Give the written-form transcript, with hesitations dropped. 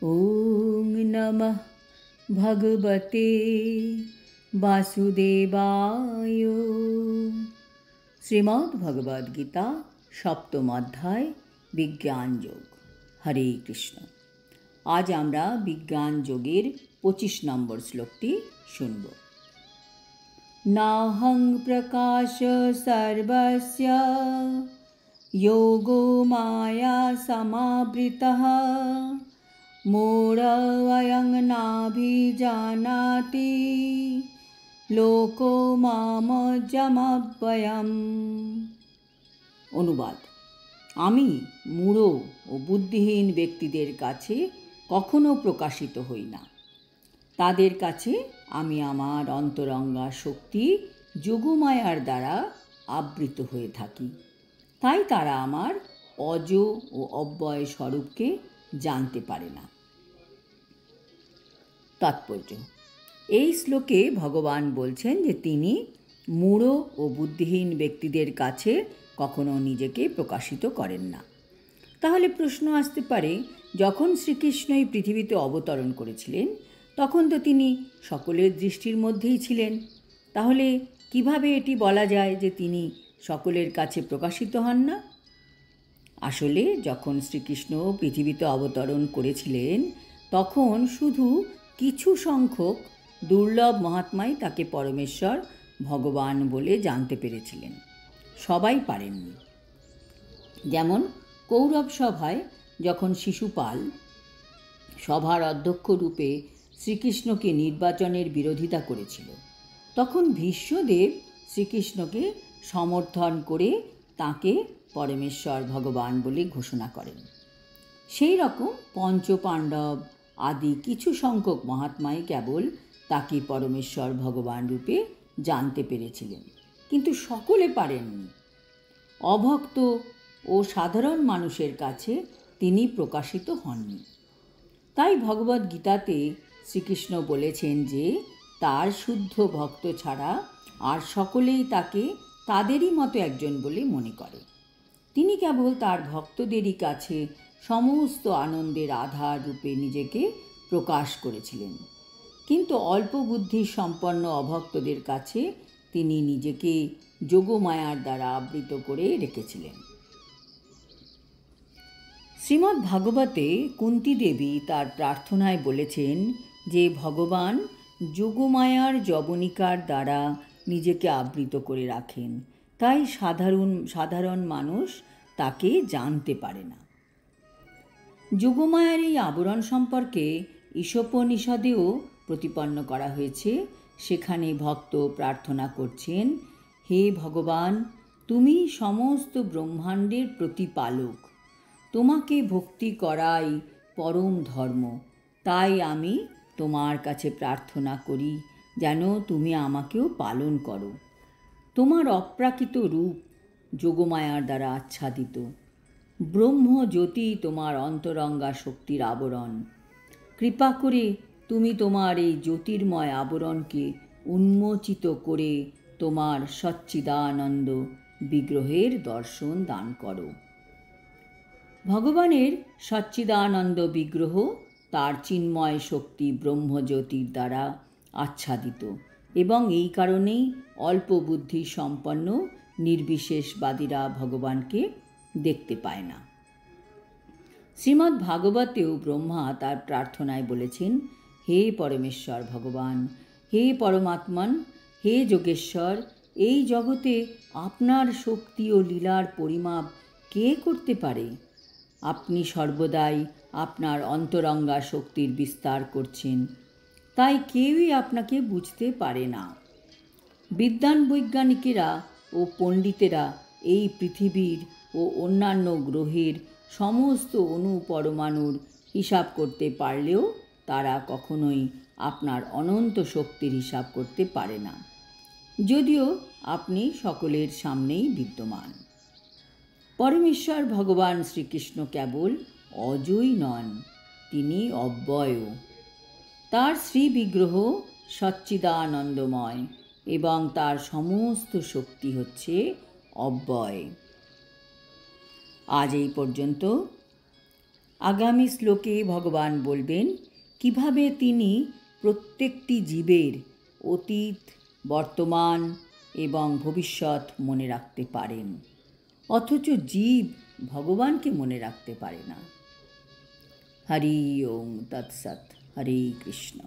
ওং নমঃ ভগবতে বাসুদেবায়। শ্রীমদ্ ভগবদ গীতা সপ্তম অধ্যায় বিজ্ঞান যোগ। হরে কৃষ্ণ। আজ আমরা বিজ্ঞান যোগের 25 নম্বর শ্লোকটি শুনব। নাহং প্রকাশ সর্বস্য যোগো মায়া সমাবৃতঃ মূঢ়য়ং নাভিজানাতি লোকো মামজ্জমব্যয়ম। অনুবাদ: আমি মূঢ় ও বুদ্ধিহীন ব্যক্তিদের কাছে কখনো প্রকাশিত হই না। তাদের কাছে আমি আমার অন্তরঙ্গা শক্তি যোগমায়ার দ্বারা আবৃত হয়ে থাকি। তাই তারা আমার অজ ও অব্যয় স্বরূপকে জানতে পারে না। তাৎপর্য: এই শ্লোকে ভগবান বলছেন যে তিনি মূঢ় ও বুদ্ধিহীন ব্যক্তিদের কাছে কখনো নিজেকে প্রকাশিত করেন না। তাহলে প্রশ্ন আসতে পারে, যখন শ্রীকৃষ্ণ এই পৃথিবীতে অবতরণ করেছিলেন তখন তো তিনি সকলের দৃষ্টির মধ্যেই ছিলেন। তাহলে কিভাবে এটি বলা যায় যে তিনি সকলের কাছে প্রকাশিত হন না? আসলে যখন শ্রীকৃষ্ণ পৃথিবীতে অবতরণ করেছিলেন তখন শুধু কিছু সংখ্যক দুর্লভ মহাত্মাই তাকে পরমেশ্বর ভগবান বলে জানতে পেরেছিলেন, সবাই পারেননি। যেমন কৌরব সভায় যখন শিশুপাল সভার অধ্যক্ষ রূপে শ্রীকৃষ্ণকে নির্বাচনের বিরোধিতা করেছিল, তখন ভীষ্মদেব শ্রীকৃষ্ণকে সমর্থন করে তাকে পরমেশ্বর ভগবান বলে ঘোষণা করেন। সেই রকম পঞ্চপাণ্ডব আদি কিছু সংখ্যক মহাত্মাই কেবল তাকে পরমেশ্বর ভগবান রূপে জানতে পেরেছিলেন, কিন্তু সকলে পারেননি। অভক্ত ও সাধারণ মানুষের কাছে তিনি প্রকাশিত হননি। তাই ভগবদ গীতাতে শ্রীকৃষ্ণ বলেছেন যে তার শুদ্ধ ভক্ত ছাড়া আর সকলেই তাকে তাদেরই মতো একজন বলে মনে করে। তিনি কেবল তার ভক্তদেরই কাছে সমস্ত আনন্দের আধার রূপে নিজেকে প্রকাশ করেছিলেন, কিন্তু অল্প বুদ্ধি সম্পন্ন অভক্তদের কাছে তিনি নিজেকে যোগমায়ার দ্বারা আবৃত করে রেখেছিলেন। শ্রীমদ্ ভাগবতে কুন্তী দেবী তার প্রার্থনায় বলেছেন যে ভগবান যোগমায়ার যবনিকার দ্বারা নিজেকে আবৃত করে রাখেন, তাই সাধারণ মানুষ তাকে জানতে পারে না। যোগমায়ার এই আবরণ সম্পর্কে ঈশোপনিষদেও প্রতিপন্ন করা হয়েছে। সেখানে ভক্ত প্রার্থনা করছেন, হে ভগবান, তুমি সমস্ত ব্রহ্মাণ্ডের প্রতিপালক, তোমাকে ভক্তি করাই পরম ধর্ম। তাই আমি তোমার কাছে প্রার্থনা করি যেন তুমি আমাকেও পালন করো। তোমার অপ্রাকৃত রূপ যোগমায়ার দ্বারা আচ্ছাদিত। ব্রহ্মজ্যোতি তোমার অন্তরঙ্গা শক্তির আবরণ। কৃপা করে তুমি তোমার এই জ্যোতির্ময় আবরণকে উন্মোচিত করে তোমার সচ্চিদানন্দ বিগ্রহের দর্শন দান করো। ভগবানের সচ্চিদানন্দ বিগ্রহ তার চিন্ময় শক্তি ব্রহ্মজ্যোতির দ্বারা আচ্ছাদিত, এবং এই কারণেই অল্প বুদ্ধি সম্পন্ন নির্বিশেষবাদীরা ভগবানকে দেখতে পায় না। শ্রীমদ্ ভাগবতেও ব্রহ্মা তার প্রার্থনায় বলেছেন, হে পরমেশ্বর ভগবান, হে পরমাত্মন, হে যোগেশ্বর, এই জগতে আপনার শক্তি ও লীলার পরিমাপ কে করতে পারে? আপনি সর্বদাই আপনার অন্তরঙ্গা শক্তির বিস্তার করছেন, তাই কেউই আপনাকে বুঝতে পারে না। বিদ্বান বৈজ্ঞানিকেরা ও পণ্ডিতেরা এই পৃথিবীর ও অন্যান্য গ্রহের সমস্ত অণু পরমাণুর হিসাব করতে পারলেও তারা কখনোই আপনার অনন্ত শক্তির হিসাব করতে পারে না, যদিও আপনি সকলের সামনেই বিদ্যমান। পরমেশ্বর ভগবান শ্রীকৃষ্ণ কেবল অজই নন, তিনি অব্যয়ও। তার শ্রীবিগ্রহ সচ্চিদানন্দময় এবং তার সমস্ত শক্তি হচ্ছে অব্যয়। আজ এই পর্যন্ত। আগামী শ্লোকে ভগবান বলবেন কিভাবে তিনি প্রত্যেকটি জীবের অতীত, বর্তমান এবং ভবিষ্যৎ মনে রাখতে পারেন, অথচ জীব ভগবানকে মনে রাখতে পারে না। হরি ওম তৎসৎ। হরে কৃষ্ণ।